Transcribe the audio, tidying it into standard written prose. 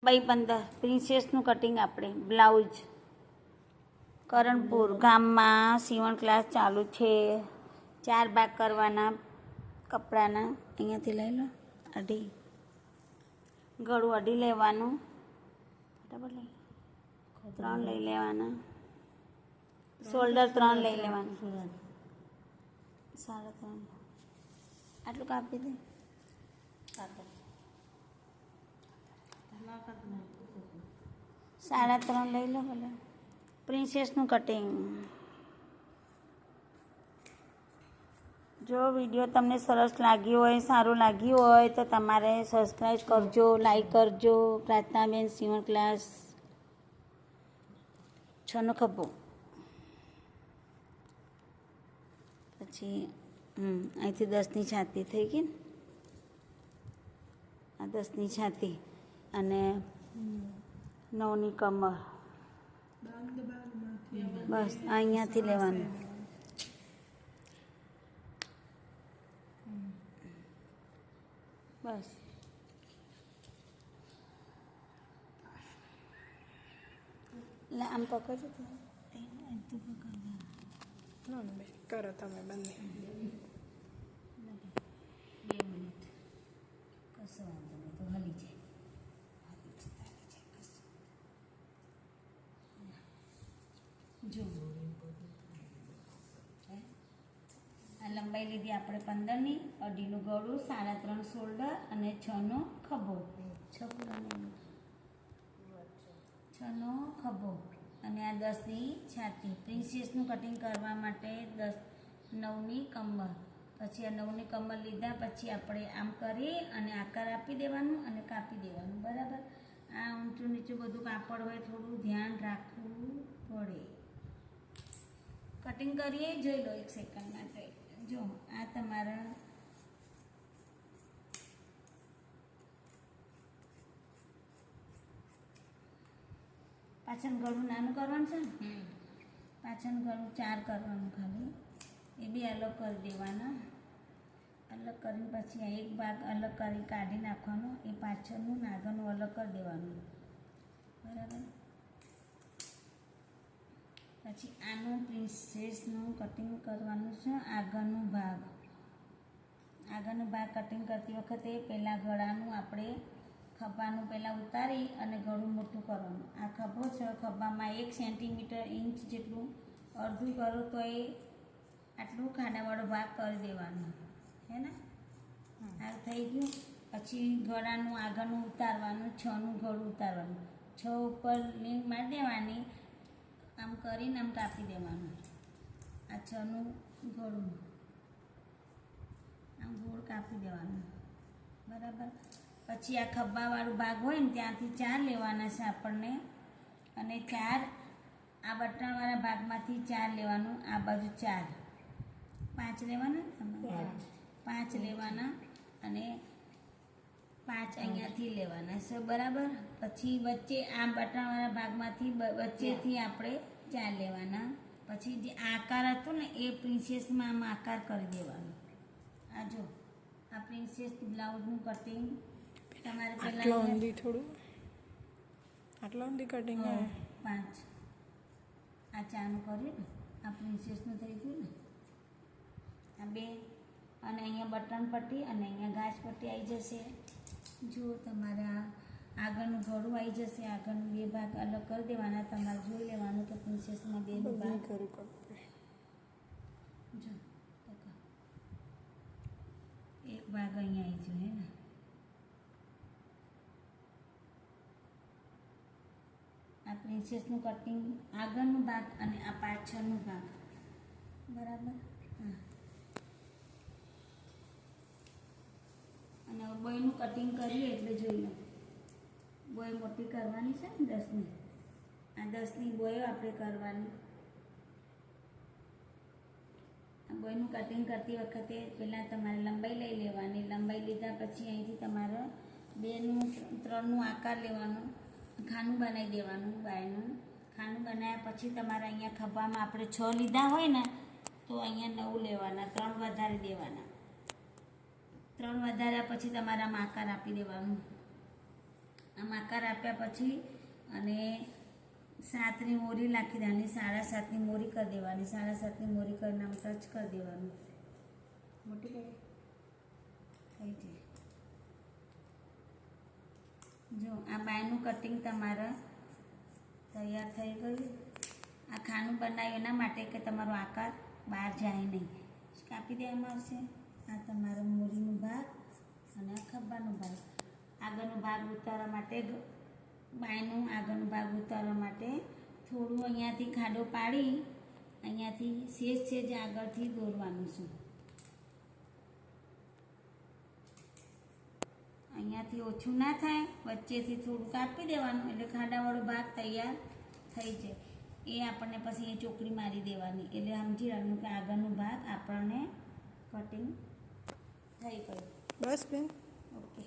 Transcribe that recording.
By 15 પ્રિન્સેસનું cutting આપણે blouse Karanpur ગામમાં સીવણ ક્લાસ ચાલુ છે. 4 ભાગ કરવાના કપડાના. અહીંયાથી લઈ લો અઢી, ગળું અઢી લેવાનું, બરાબર લઈ 3 લઈ લેવાના, શોલ્ડર 3 લઈ લેવાના, 3.5 આટલું કાપી દે. 3.5 લઈ લો ભલે. પ્રિન્સેસનું કટિંગ. જો વિડીયો તમને સરસ લાગ્યો હોય, સારું લાગ્યું હોય તો તમારે સબસ્ક્રાઈબ કરજો, લાઈક કરજો. પ્રાર્થનાબેન સીવણ ક્લાસ 6નો ખભો. પછી અહીંથી 10ની છાતી થઈ ગઈ ને, આ 10ની છાતી અને 9ની કમર. બસ અહીંયાથી લેવાનું. બસ એટલે આમ પકડજો તો કરો તમે બંને. 2 મિનિટ કશો વાંધો નહીં, તો હલી જાય. જો આ લંબાઈ લીધી આપણે 15ની, અઢીનું ગળું, 3.5 શોલ્ડર અને 6નો ખભો. 6નો ખભો અને આ 10ની છાતી. પ્રિન્સેસનું કટિંગ કરવા માટે 9ની કમર. પછી આ 9ની કમર લીધા પછી આપણે આમ કરી અને આકાર આપી દેવાનું અને કાપી દેવાનું. બરાબર. આ ઊંચું નીચું બધું કાપડ હોય, થોડું ધ્યાન રાખવું પડે. કટિંગ કરીએ જોઈ લો 1 સેકન્ડ માટે. જો આ તમારા પાછળ ગળું નાનું કરવાનું છે ને, પાછળ ગળું 4 કરવાનું ખાલી. એ બી અલગ કરી દેવાના. અલગ કરીને પછી આ એક ભાગ અલગ કરી કાઢી નાખવાનો. એ પાછળનું આગળનું અલગ કરી દેવાનું. બરાબર. પછી આનું પ્રિન્સેસનું કટિંગ કરવાનું છે. આગળનું ભાગ કટિંગ કરતી વખતે પહેલાં ગળાનું આપણે ખભાનું પહેલાં ઉતારી અને ગળું મોટું કરવાનું. આ ખભો છે, ખભામાં 1 સેન્ટીમીટર ઇંચ જેટલું અડધું કરો તો એ આટલું ખાડાવાળો ભાગ કરી દેવાનો. હે ને? આ થઈ ગયું. પછી ગળાનું આગળનું ઉતારવાનું, 6નું ગળું ઉતારવાનું. 6 ઉપર લિંક મારી દેવાની. આમ કરીને આમ કાપી દેવાનું. આ 6નું ગળું આમ ગોળ કાપી દેવાનું. બરાબર. પછી આ ખભાવાળું ભાગ હોય ને ત્યાંથી 4 લેવાના છે આપણને, અને 4 આ બટનવાળા ભાગમાંથી 4 લેવાનું. આ બાજુ 4, 5 લેવાના. 5 લેવાના અને 5 અહીંયાથી લેવાના છે. બરાબર. પછી વચ્ચે આ બટનવાળા ભાગમાંથી વચ્ચેથી આપણે 4 લેવાના. પછી જે આકાર હતો ને એ પ્રિન્સેસમાં આમ આકાર કરી દેવાનો. આ જો આ પ્રિન્સેસ બ્લાઉઝનું કટિંગ તમારે આટલો ઊંધી થોડું, આટલો ઊંધી કટિંગ 5 આ 4નું કર્યું ને, આ પ્રિન્સેસનું થઈ ગયું ને. આ 2 અને અહીંયા બટન પટ્ટી અને અહીંયા ગાજ પટ્ટી આવી જશે. જો તમારા આગળનું ગળું આવી જશે. આગળનું 2 ભાગ અલગ કરી દેવાના. તમારે જોઈ લેવાનું કે પ્રિન્સેસમાં 2 ભાગ. જો એક ભાગ અહીંયા આવી જોઈએ ને. આ પ્રિન્સેસનું કટિંગ આગળનું ભાગ અને આ પાછળનું ભાગ. બરાબર. હા. અને બોયનું કટિંગ કરીએ એટલે જોઈ લો. બોય મોટી કરવાની છે ને 10ની. આ 10ની બોય આપણે કરવાની. આ બોયનું કટિંગ કરતી વખતે પહેલાં તમારે લંબાઈ લઈ લેવાની. લંબાઈ લીધા પછી અહીંથી તમારે 2નું 3નું આકાર લેવાનું. ખાનું બનાવી દેવાનું. બાયનું ખાનું બનાવ્યા પછી તમારે અહીંયા ખભામાં આપણે 6 લીધા હોય ને તો અહીંયા 9 લેવાના. 3 વધારી દેવાના. 3 વધાર્યા પછી તમારા આકાર આપી દેવાનું. આમ આકાર આપ્યા પછી અને 7ની મોરી નાખી દેવાની, 7.5ની મોરી કરી દેવાની, 7.5ની મોરી કરીને આમ ટચ કરી દેવાનું. મોટી થઈ જાય. જો આ બાયનું કટિંગ તમારે તૈયાર થઈ ગયું. આ ખાનું બનાવ્યું એના માટે કે તમારો આકાર બહાર જાય નહીં. કાપી દેવામાં આવશે. આ તમારો મોરીનો ભાગ અને આ ખભાનો ભાગ. આગળનો ભાગ ઉતારવા માટે બાયનું આગળનો ભાગ ઉતારવા માટે થોડું અહીંયાથી ખાડો પાડી અહીંયાથી સેજ આગળથી દોરવાનું છે. અહીંયાથી ઓછું ના થાય, વચ્ચેથી થોડું કાપી દેવાનું એટલે ખાડાવાળો ભાગ તૈયાર થઈ જાય. એ આપણને પછી એ ચોકડી મારી દેવાની એટલે સમજી લેવાનું કે આગળનો ભાગ આપણને કટિંગ થઈ ગયું. બસ બેન. ઓકે.